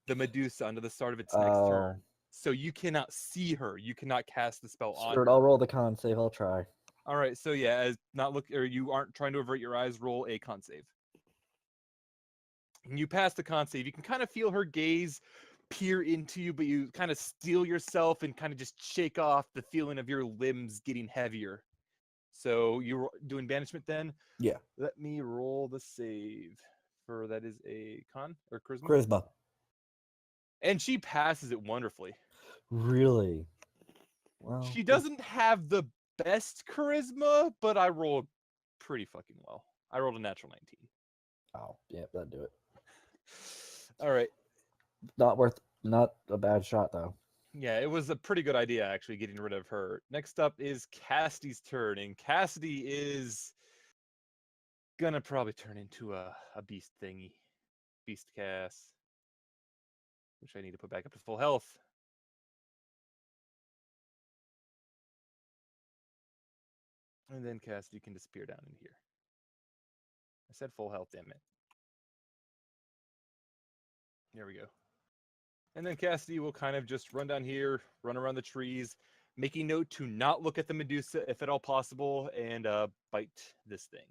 the Medusa until the start of its next Oh. turn. So you cannot see her. You cannot cast the spell on Screw it, her. I'll roll the con save. I'll try. All right, so yeah, as not look or you aren't trying to avert your eyes, roll a con save. And you pass the con save. You can kind of feel her gaze peer into you, but you kind of steel yourself and kind of just shake off the feeling of your limbs getting heavier. So you're doing banishment then? Yeah. Let me roll the save. For that is a con or charisma? Charisma. And she passes it wonderfully. Really? Well, She doesn't have the best charisma, but I rolled pretty fucking well. I rolled a natural 19. Oh, yeah, that'd do it. All right. Not a bad shot, though. Yeah, it was a pretty good idea, actually, getting rid of her. Next up is Cassidy's turn, and Cassidy is gonna probably turn into a beast thingy. Beast cast. Which I need to put back up to full health. And then Cassidy can disappear down in here. I said full health, damn it. There we go. And then Cassidy will kind of just run down here, run around the trees, making note to not look at the Medusa if at all possible, and bite this thing.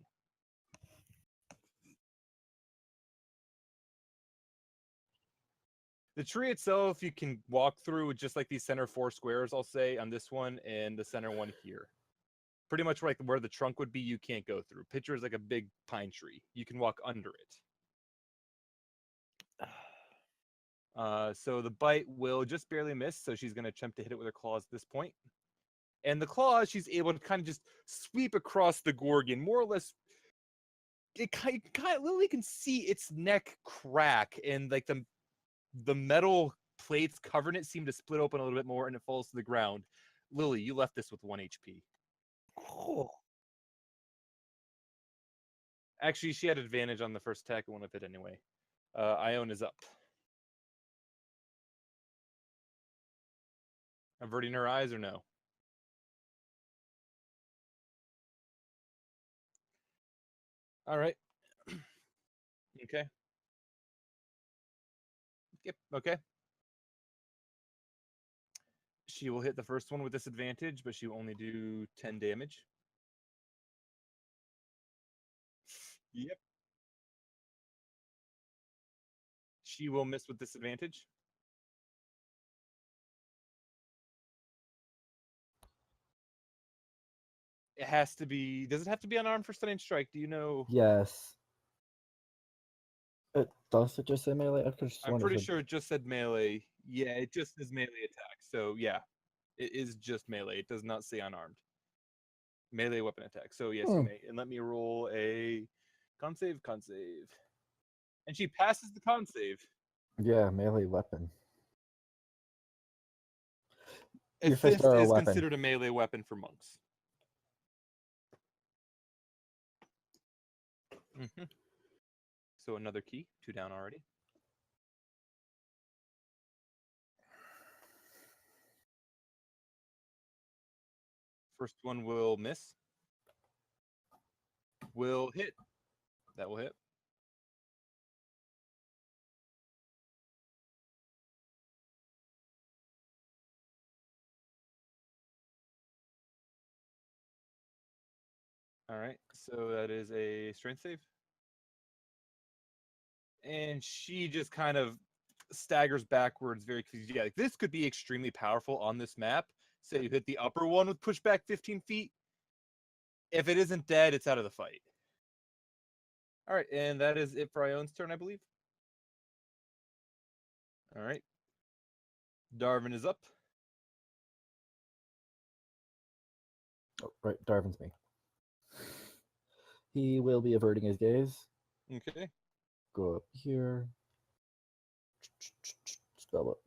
The tree itself, you can walk through just like these center 4 squares, I'll say, on this one and the center one here. Pretty much like where the trunk would be, you can't go through. Picture is like a big pine tree. You can walk under it. So the bite will just barely miss, so she's going to attempt to hit it with her claws at this point. And the claws, she's able to kind of just sweep across the Gorgon, more or less. It kind of literally can see its neck crack, and like the metal plates covering it seem to split open a little bit more, and it falls to the ground. Lily, you left this with 1 HP. Oh. Actually, she had advantage on the first attack. It won't have hit anyway. Ione is up. Averting her eyes or no? All right. Okay. Yep. Okay. She will hit the first one with disadvantage, but she will only do 10 damage. Yep. She will miss with disadvantage. It has to be. Does it have to be unarmed for stunning strike? Do you know? Yes. Does it just say melee? I'm pretty sure it just said melee. Yeah, it just says melee attack. So yeah, it is just melee. It does not say unarmed. Melee weapon attack. So yes, you may. And let me roll a con save. And she passes the con save. Yeah, melee weapon. A fist is considered a melee weapon for monks. Mm-hmm. So another key, 2 down already. First one will miss. Will hit. That will hit. All right, so that is a strength save. And she just kind of staggers backwards very confused. Yeah, like this could be extremely powerful on this map. Say you hit the upper one with pushback 15 feet. If it isn't dead, it's out of the fight. All right, and that is it for Ione's turn, I believe. All right. Darvin is up. Oh, right, Darvin's me. He will be averting his gaze. Okay. Go up here. Spell book.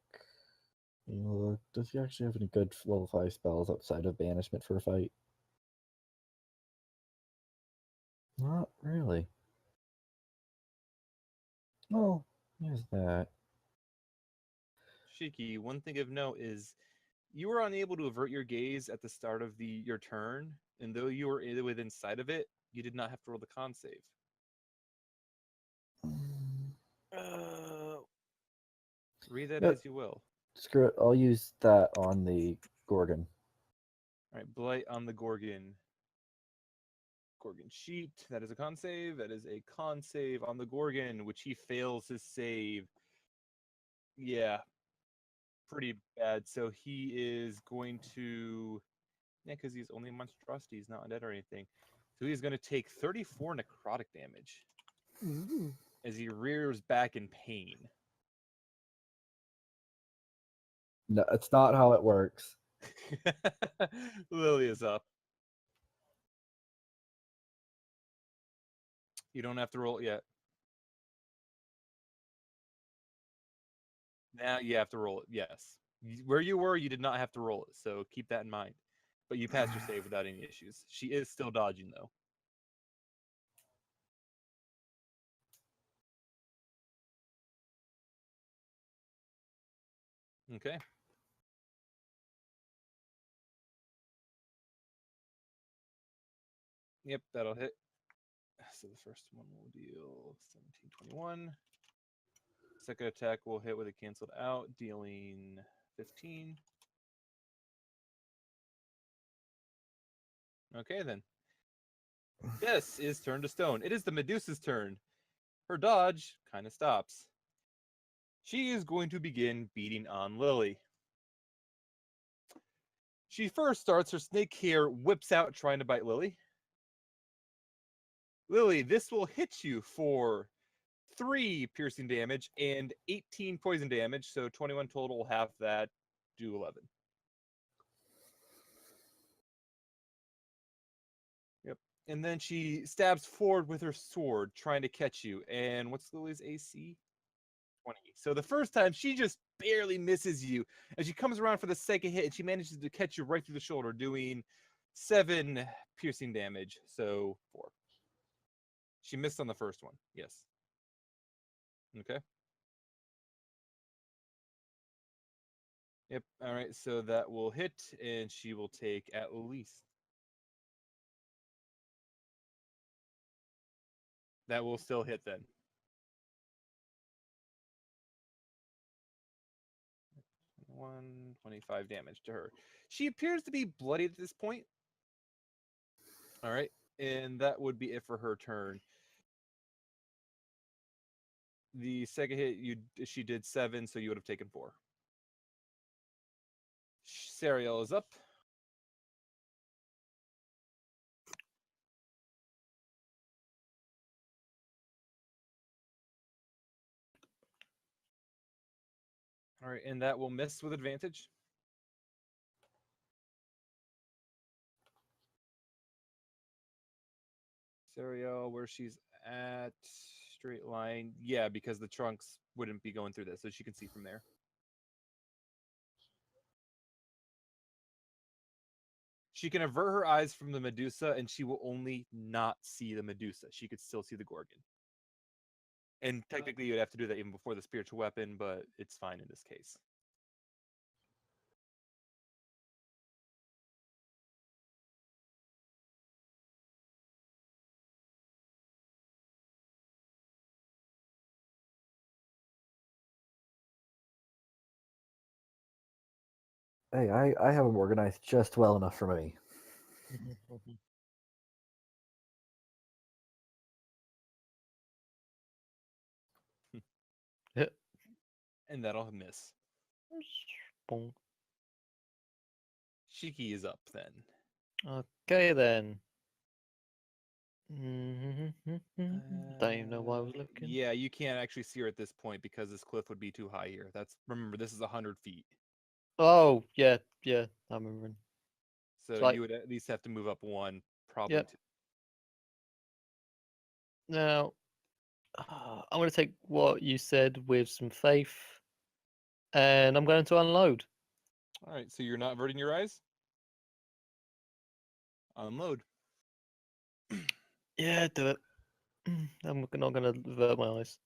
Does he actually have any good level 5 spells outside of banishment for a fight? Not really. Oh, here's that. Shiki, one thing of note is you were unable to avert your gaze at the start of your turn, and though you were within sight of it, you did not have to roll the con save. Read that Yep. as you will. Screw it. I'll use that on the Gorgon. All right, Blight on the Gorgon. Gorgon sheet. That is a con save. That is a con save on the Gorgon, which he fails his save. Yeah, pretty bad. So he is going to, yeah, because he's only a monstrosity. He's not undead or anything. So he's going to take 34 necrotic damage as he rears back in pain. No, it's not how it works. Lily is up. You don't have to roll it yet. Now you have to roll it. Yes. Where you were, you did not have to roll it. So keep that in mind. But you passed your save without any issues. She is still dodging, though. Okay. Yep, that'll hit. So the first one will deal 1721. Second attack will hit with it canceled out, dealing 15. Okay, then. This is turn to stone. It is the Medusa's turn. Her dodge kind of stops. She is going to begin beating on Lily. She first starts, her snake hair whips out trying to bite Lily. Lily, this will hit you for 3 piercing damage and 18 poison damage, so 21 total, half that, do 11. Yep. And then she stabs forward with her sword, trying to catch you. And what's Lily's AC? 20. So the first time, she just barely misses you. And she comes around for the second hit, and she manages to catch you right through the shoulder, doing 7 piercing damage, so 4. She missed on the first one, yes. Okay. Yep, all right, so that will hit, and she will take at least. That will still hit then. 25 damage to her. She appears to be bloody at this point. All right, and that would be it for her turn. The second hit, she did 7, so you would have taken 4. Sariel is up. All right, and that will miss with advantage. Sariel, where she's at, straight line. Yeah, because the trunks wouldn't be going through this, so she can see from there. She can avert her eyes from the Medusa, and she will only not see the Medusa. She could still see the Gorgon. And technically, you'd have to do that even before the spiritual weapon, but it's fine in this case. Hey, I have them organized just well enough for me. And that'll miss. Boom. Shiki is up then. Okay then. Don't even know why I was looking. Yeah, you can't actually see her at this point because this cliff would be too high here. Remember, this is 100 feet. Oh, yeah, I'm remembering. So Like, you would at least have to move up 1, probably Yep. 2. Now, I'm going to take what you said with some faith, and I'm going to unload. All right, so you're not averting your eyes? Unload. Yeah, do it. I'm not going to avert my eyes.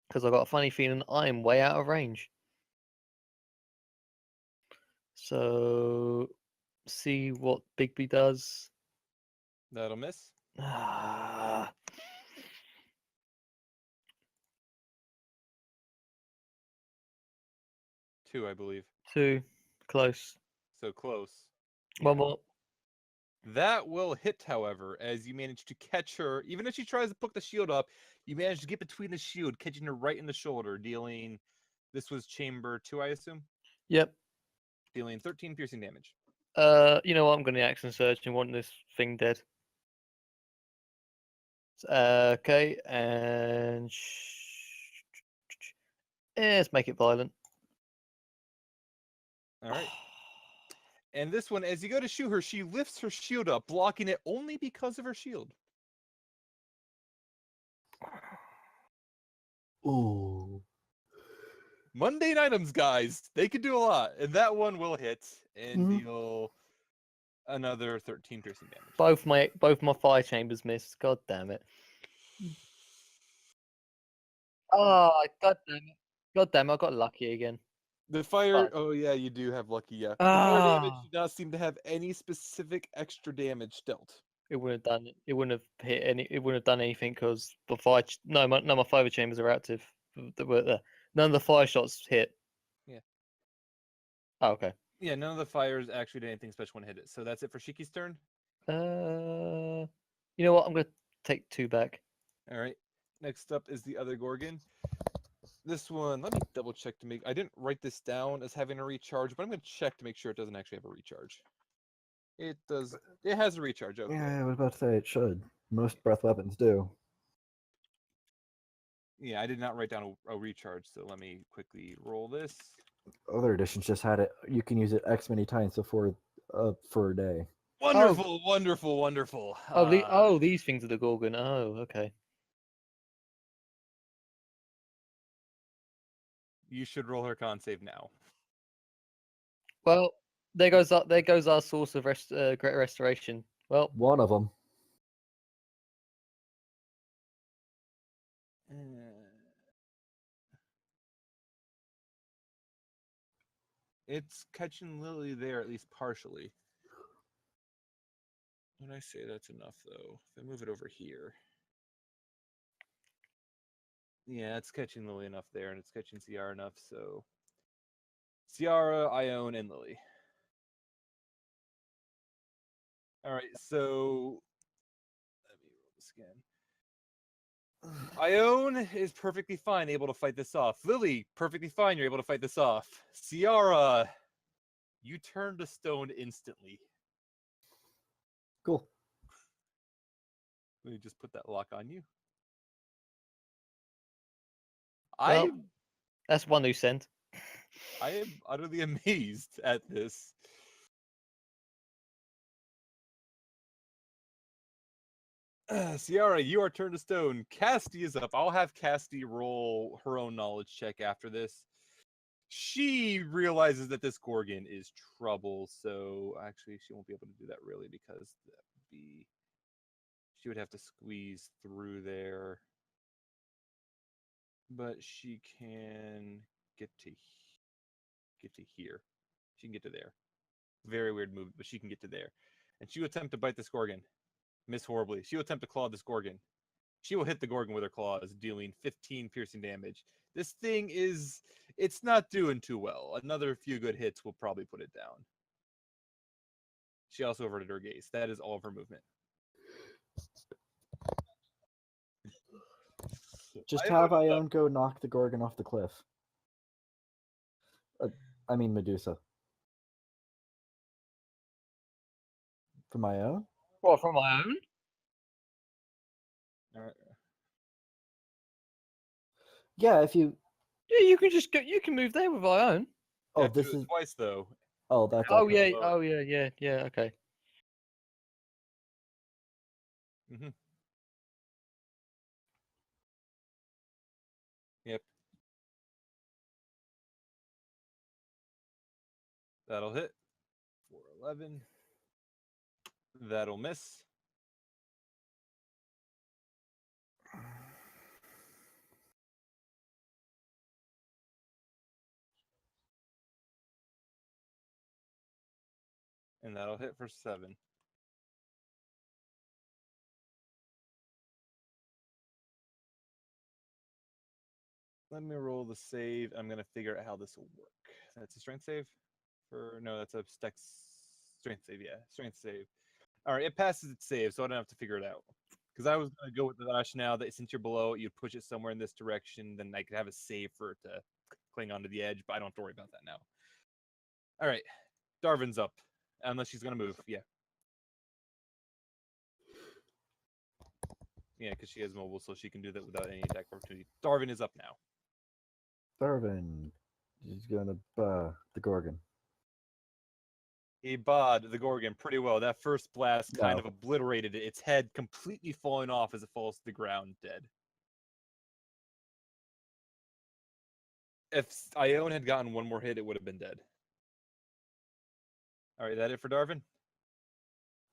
Because I've got a funny feeling I'm way out of range. So, see what Bigby does. That'll miss. Ah. 2, I believe. 2. Close. So close. One more. That will hit, however, as you manage to catch her. Even as she tries to put the shield up, you manage to get between the shield, catching her right in the shoulder, dealing. This was chamber 2, I assume? Yep. Dealing 13 piercing damage. You know what? I'm going to action surge and want this thing dead. Okay, and let's make it violent. All right. And this one, as you go to shoot her, she lifts her shield up, blocking it only because of her shield. Ooh. Mundane items, guys. They can do a lot. And that one will hit and Mhm. deal another 13 piercing damage. Both my fire chambers missed. God damn it. Oh, god damn it. God damn it, I got lucky again. The fire, Fuck. oh yeah, you do have lucky, yeah. The fire damage Ah. does not seem to have any specific extra damage dealt. It wouldn't have done it. It wouldn't have hit any. It wouldn't have done anything because the fire. No, my fire chambers are active. None of the fire shots hit. Yeah. Oh, okay. Yeah, none of the fires actually did anything special when it hit it. So that's it for Shiki's turn. You know what? I'm gonna take 2 back. All right. Next up is the other Gorgon. This one, let me double check to make. I didn't write this down as having a recharge, but I'm going to check to make sure it doesn't actually have a recharge. It does. It has a recharge. Okay. Yeah, I was about to say it should. Most breath weapons do. Yeah, I did not write down a recharge, so let me quickly roll this. Other editions just had it. You can use it X many times for a day. Wonderful, wonderful, wonderful. These things are the Gorgon. Oh, okay. You should roll her con save now. Well, there goes our source of great restoration. Well, One of them. It's catching Lily there, at least partially. When I say that's enough, though, if I move it over here. Yeah, it's catching Lily enough there, and it's catching Sayara enough, so... Sayara, Ione, and Lily. Alright, so... Let me roll this again. Ione is perfectly fine, able to fight this off. Lily, perfectly fine, you're able to fight this off. Sayara, you turn to stone instantly. Cool. Let me just put that lock on you. well, that's one loose end. I am utterly amazed at this. Sayara, you are turned to stone. Cassidy is up. I'll have Cassidy roll her own knowledge check after this. She realizes that this Gorgon is trouble, so actually she won't be able to do that really because that would be... She would have to squeeze through there. But she can get to here. She can get to there. Very weird move, but she can get to there. And she will attempt to bite this Gorgon. Miss horribly. She will attempt to claw this Gorgon. She will hit the Gorgon with her claws, dealing 15 piercing damage. This thing is... It's not doing too well. Another few good hits will probably put it down. She also averted her gaze. That is all of her movement. Just have Ione go knock the Gorgon off the cliff. I mean Medusa. For my own? What, from my own? Yeah, if you... Yeah, you can just go. You can move there with my own. Oh, this is... twice, though. Oh, that's... Oh, okay. yeah. Oh, yeah. Okay. Mm-hmm. Yep. That'll hit. 411. That'll miss. And that'll hit for 7. Let me roll the save. I'm gonna figure out how this will work. That's a strength save. No, that's a strength save. Yeah, strength save. All right, it passes its save, so I don't have to figure it out. Because I was gonna go with the rationale that since you're below it, you'd push it somewhere in this direction, then I could have a save for it to cling onto the edge. But I don't have to worry about that now. All right, Darvin's up, unless she's gonna move. Yeah. Yeah, because she has mobile, so she can do that without any attack opportunity. Darvin is up now. Darvin. He's gonna the Gorgon. He bod the Gorgon pretty well. That first blast kind of No. obliterated it. Its head completely falling off as it falls to the ground, dead. If Ione had gotten one more hit, it would have been dead. All right, that it for Darvin?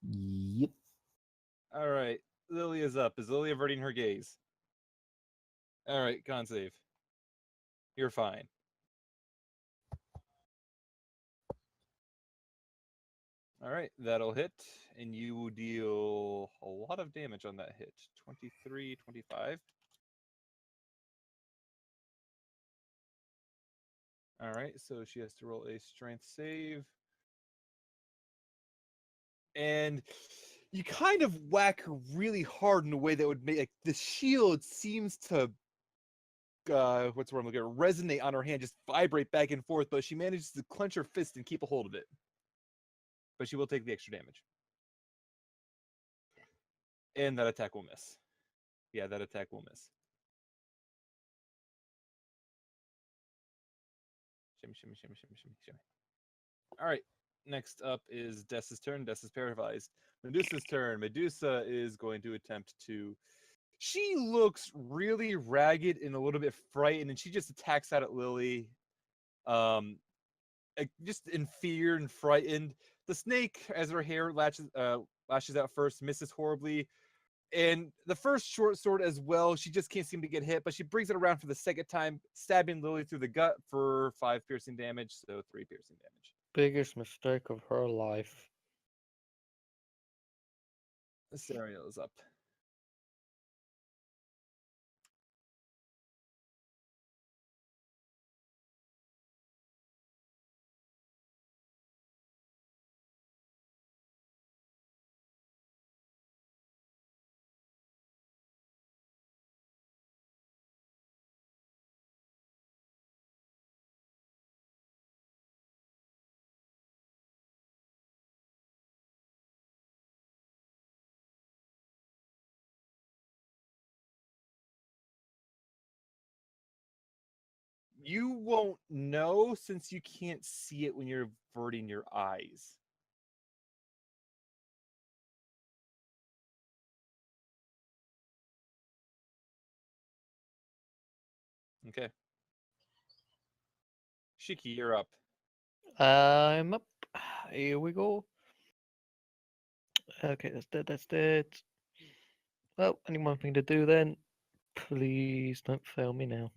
Yep. All right, Lily is up. Is Lily averting her gaze? All right, con save. You're fine. All right, that'll hit, and you will deal a lot of damage on that hit. 23, 25. All right, so she has to roll a strength save. And you kind of whack her really hard in a way that would make the shield seems to what's the word I'm looking at? Resonate on her hand, just vibrate back and forth, but she manages to clench her fist and keep a hold of it. But she will take the extra damage. And that attack will miss. Yeah, that attack will miss. Shimmy, shimmy, shimmy, shimmy, shimmy, shimmy. All right. Next up is Dessa's turn. Dessa's paralyzed. Medusa's turn. Medusa is going to attempt to. She looks really ragged and a little bit frightened, and she just attacks out at Lily. Just in fear and frightened. The snake, as her hair lashes out first, misses horribly. And the first short sword as well, she just can't seem to get hit, but she brings it around for the second time, stabbing Lily through the gut for 5 piercing damage, so 3 piercing damage. Biggest mistake of her life. Sariel is up. You won't know since you can't see it when you're averting your eyes. Okay. Shiki, you're up. I'm up. Here we go. Okay, that's dead. That's dead. Well, only one thing to do then. Please don't fail me now.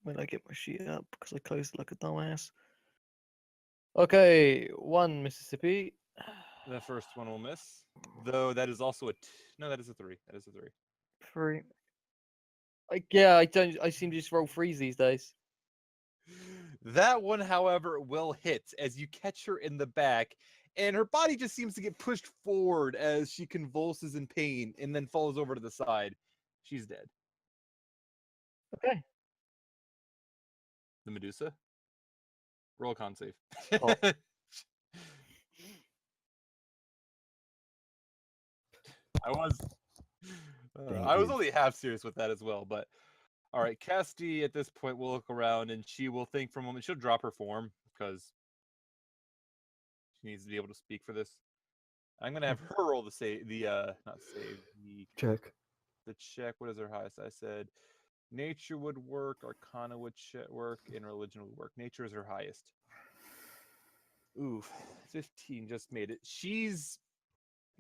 When I get my sheet up, because I closed it like a dumbass. Okay, 1 Mississippi. The first one will miss. Though that is also no, that is a 3. That is a 3. 3. Yeah, I seem to just roll 3s these days. That one, however, will hit as you catch her in the back, and her body just seems to get pushed forward as she convulses in pain and then falls over to the side. She's dead. Okay. The Medusa. Roll con save. Oh. I was only half serious with that as well, but all right, Casti at this point will look around and she will think for a moment. She'll drop her form because she needs to be able to speak for this. I'm gonna have her roll the Check. the check. What is her highest? I said nature would work, arcana would work, and religion would work. Nature is her highest. Ooh, 15 just made it. She's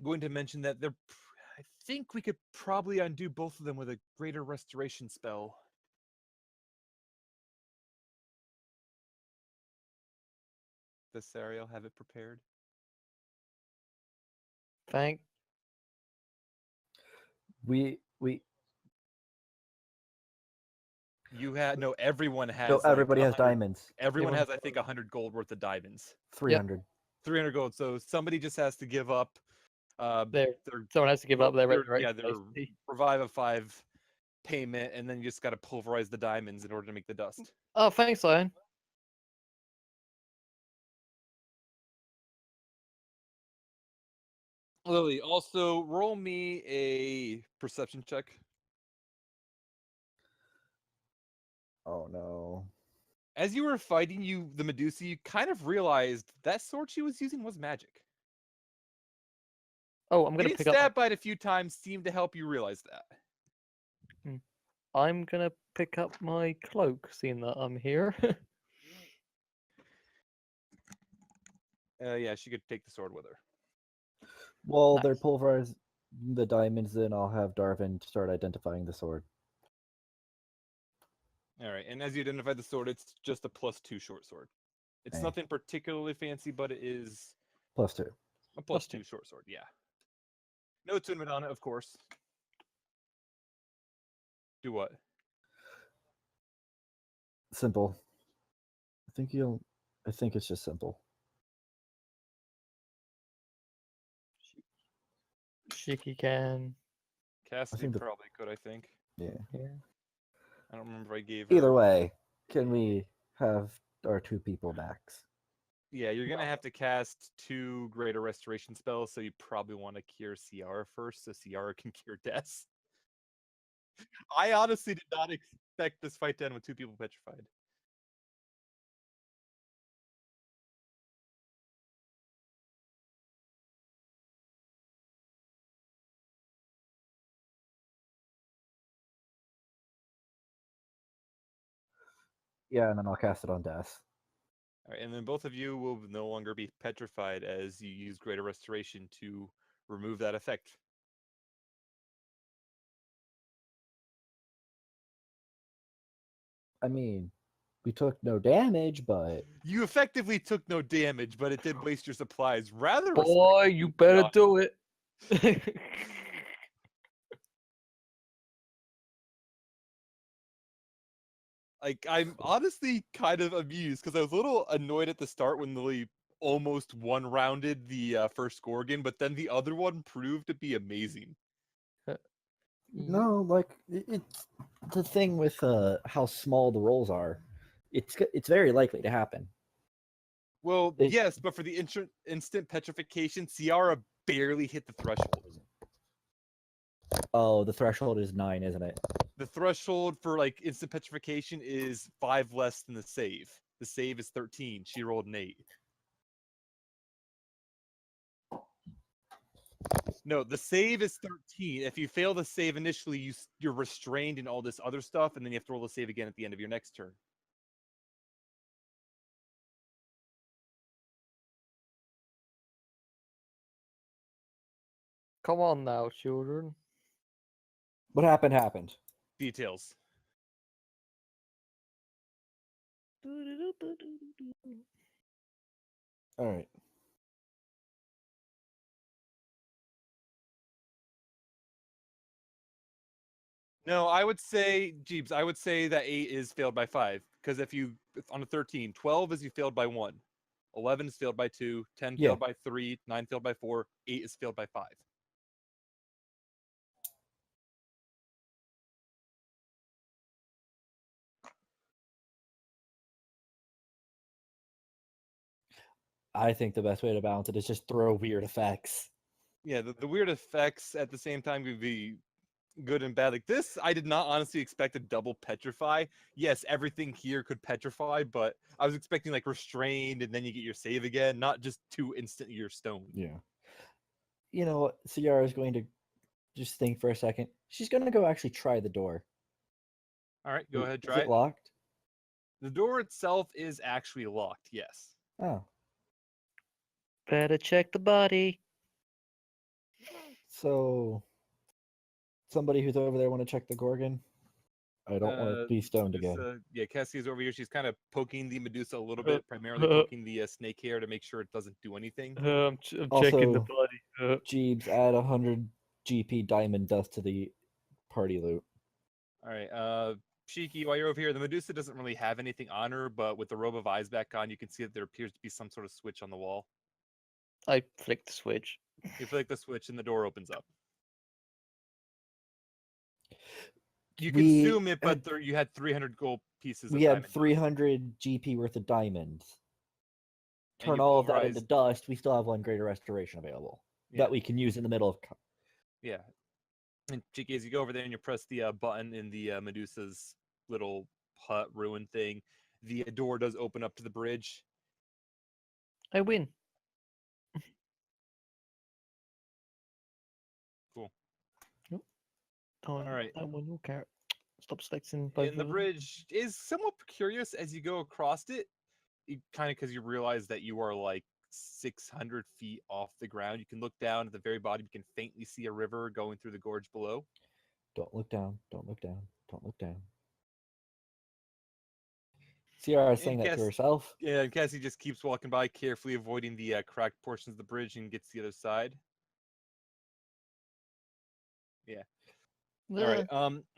going to mention that I think we could probably undo both of them with a greater restoration spell. Does Sariel have it prepared? Thank. We You had no. Everyone has. No, like, everybody has 100 diamonds. Everyone Everyone has, has I think, 100 gold worth of diamonds. 300. 300 gold. So somebody just has to give up. Their Their someone has to give up their their resurrection. basically. Revive of 5 payment, and then you just got to pulverize the diamonds in order to make the dust. Oh, thanks, Ion. Lily, also roll me a perception check. Oh no. As you were fighting the Medusa, you kind of realized that sword she was using was magic. Oh, I'm gonna Getting pick up. stabbed by it a few times seemed to help you realize that. I'm gonna pick up my cloak, seeing that I'm here. Yeah, she could take the sword with her. Well, Nice. they're pulverized the diamonds, then I'll have Darvin start identifying the sword. All right, and as you identify the sword, it's just a +2 short sword. It's Okay. nothing particularly fancy, but it is +2. a Plus +2 short sword. Yeah. No attunement on it, of course. Do what? Simple. I think it's just simple. Shiki can. Cassidy think the- probably could, I think. Yeah. Yeah. I don't remember if I gave her. Either way, can we have our 2 people max? Yeah, you're gonna have to cast 2 greater restoration spells, so you probably want to cure Sayara first, so Sayara can cure Death. I honestly did not expect this fight to end with 2 people petrified. Yeah, and then I'll cast it on Death. All right, and then both of you will no longer be petrified as you use greater restoration to remove that effect. I mean, we took no damage, but You effectively took no damage, but it did waste your supplies. Rather, Boy, you better do it. like I'm honestly kind of amused because I was a little annoyed at the start when Lily almost one-rounded the first Gorgon, but then the other one proved to be amazing. no, like it's the thing with how small the rolls are. It's very likely to happen. Well, It- yes, but for the instant petrification, Sayara barely hit the threshold. Oh, the threshold is 9, isn't it? The threshold for like instant petrification is 5 less than the save. The save is 13. She rolled an 8. No, the save is 13. If you fail the save initially, you're restrained in all this other stuff, and then you have to roll the save again at the end of your next turn. Come on now, children. What happened? Details. All right. No, I would say, Jeebs, I would say that 8 is failed by 5. Because if you, on a 13, 12 is you failed by 1. 11 is failed by 2. 10 Yeah. failed by 3. 9 failed by 4. 8 is failed by 5. I think the best way to balance it is just throw weird effects. Yeah, the weird effects at the same time could be good and bad. Like this, I did not honestly expect a double petrify. Yes, everything here could petrify, but I was expecting like restrained and then you get your save again, not just 2 instant your stone. Yeah. You know what? Sayara is going to just think for a second. She's going to go actually try the door. All right, go ahead, Is try it it. locked? The door itself is actually locked, yes. Oh. Better check the body. So somebody who's over there want to check the Gorgon? I don't want to be stoned again. Yeah, Cassie's over here. She's kind of poking the Medusa a little bit, primarily poking the snake hair to make sure it doesn't do anything. I'm checking the Also, body. Jeebs, add 100 GP diamond dust to the party loot. All right, Shiki, while you're over here, the Medusa doesn't really have anything on her, but with the robe of eyes back on, you can see that there appears to be some sort of switch on the wall. I flick the switch. You flick the switch and the door opens up. You We consume it, but had- you had 300 gold pieces We of had diamond. 300 GP worth of diamonds. And Turn you all of that into pulverize- dust. We still have 1 greater restoration available Yeah. that we can use in the middle of. Yeah. And Shiki, as you go over there and you press the button in the Medusa's little hut ruin thing, the door does open up to the bridge. I win. Cool. Don't, Alright. Don't want your carrot. Stop selecting both And the of them. bridge is somewhat precarious as you go across it, kind of because you realize that you are like 600 feet off the ground. You can look down at the very bottom. You can faintly see a river going through the gorge below. Don't look down. Don't look down. Don't look down. Sayara is saying that to Cass- herself. Yeah, and Cassie just keeps walking by, carefully avoiding the cracked portions of the bridge, and gets to the other side. All right.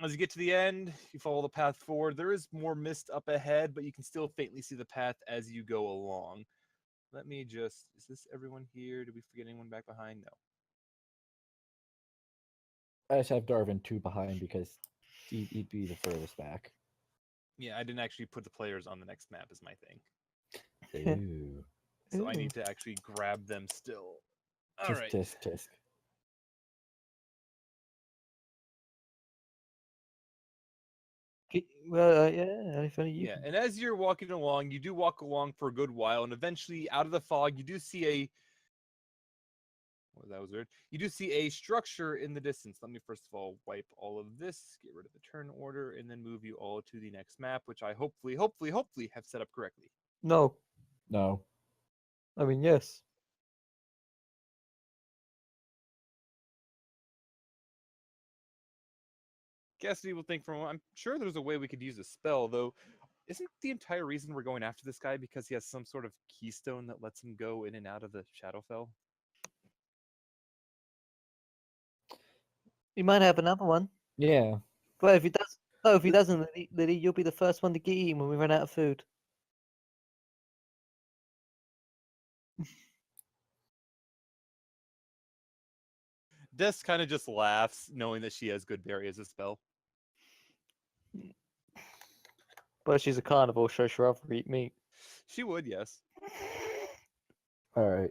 As you get to the end, you follow the path forward. There is more mist up ahead, but you can still faintly see the path as you go along. Let me just. Is this everyone here? Did we forget anyone back behind? No. I just have Darwin 2 behind because he'd be the furthest back. Yeah, I didn't actually put the players on the next map, is my thing. Ooh. So I Ooh. need to actually grab them still. All Tisk, right. tisk, tisk. Well, yeah, if only you Yeah, can. and as you're walking along, you do walk along for a good while, and eventually, out of the fog, you do see a. Well, that was weird. You do see a structure in the distance. Let me first of all wipe all of this, get rid of the turn order, and then move you all to the next map, which I hopefully have set up correctly. No, No. I mean yes. Cassidy will think I'm sure there's a way we could use a spell, though. Isn't the entire reason we're going after this guy because he has some sort of keystone that lets him go in and out of the Shadowfell? He might have another one. Yeah. But if he does, no, if he doesn't, Lily, you'll be the first one to get eaten when we run out of food. Des kind of just laughs, knowing that she has good berry as a spell. But she's a carnivore, so she'll rather eat meat. She would, yes. All right.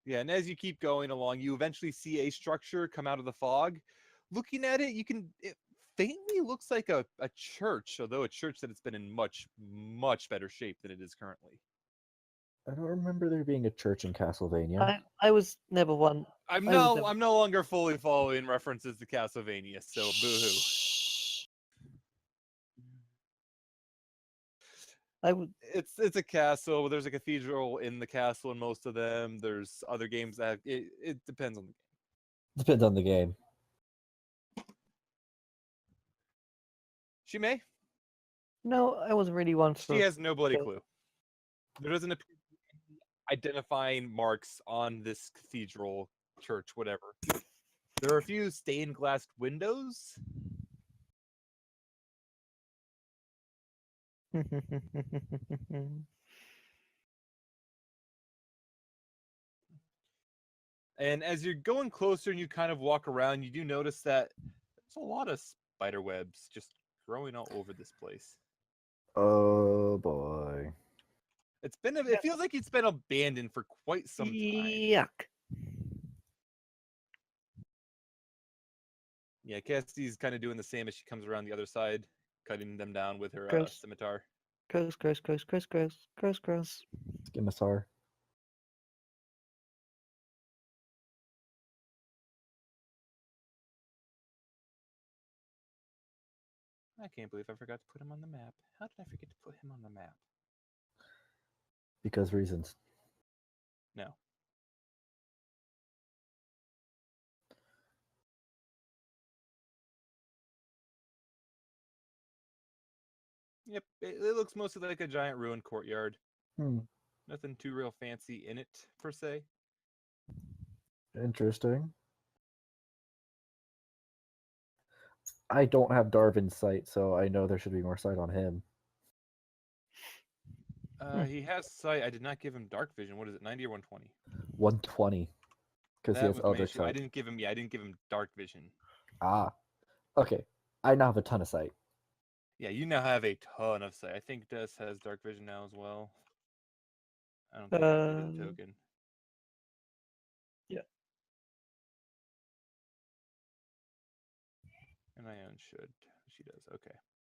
Yeah, and as you keep going along, you eventually see a structure come out of the fog. Looking at it, it faintly looks like a church, although a church that it's been in much, much better shape than it is currently. I don't remember there being a church in Castlevania. I was never one. I'm I was no never- I'm no longer fully following references to Castlevania, so boo-hoo. I would. It's a castle. There's a cathedral in the castle in most of them. There's other games that it depends on the game. Depends on the game. She may. No, I wasn't really one for. She has no bloody Okay. clue. There doesn't appear to be any identifying marks on this cathedral, church, whatever. There are a few stained glass windows. And as you're going closer and you kind of walk around, you do notice that there's a lot of spider webs just growing all over this place. Oh boy. It feels like it's been abandoned for quite some time. Yuck. Yeah, Cassie's kind of doing the same as she comes around the other side, cutting them down with her Gross. scimitar. Gross, gross, gross, gross, gross, gross, gross. Scimitar. I can't believe I forgot to put him on the map. How did I forget to put him on the map? Because reasons. No. Yep, it looks mostly like a giant ruined courtyard. Hmm. Nothing too real fancy in it, per se. Interesting. I don't have Darvin's sight, so I know there should be more sight on him. He has sight. I did not give him dark vision. What is it, 90 or 120? 120. Because he That has was my Eldritch issue. I sight. didn't give him. Yeah, I didn't give him dark vision. Ah. Okay. I now have a ton of sight. Yeah, you now have a ton of sight. I think Des has dark vision now as well. I don't think I updated the token. Yeah. And Ione should. She does. Okay.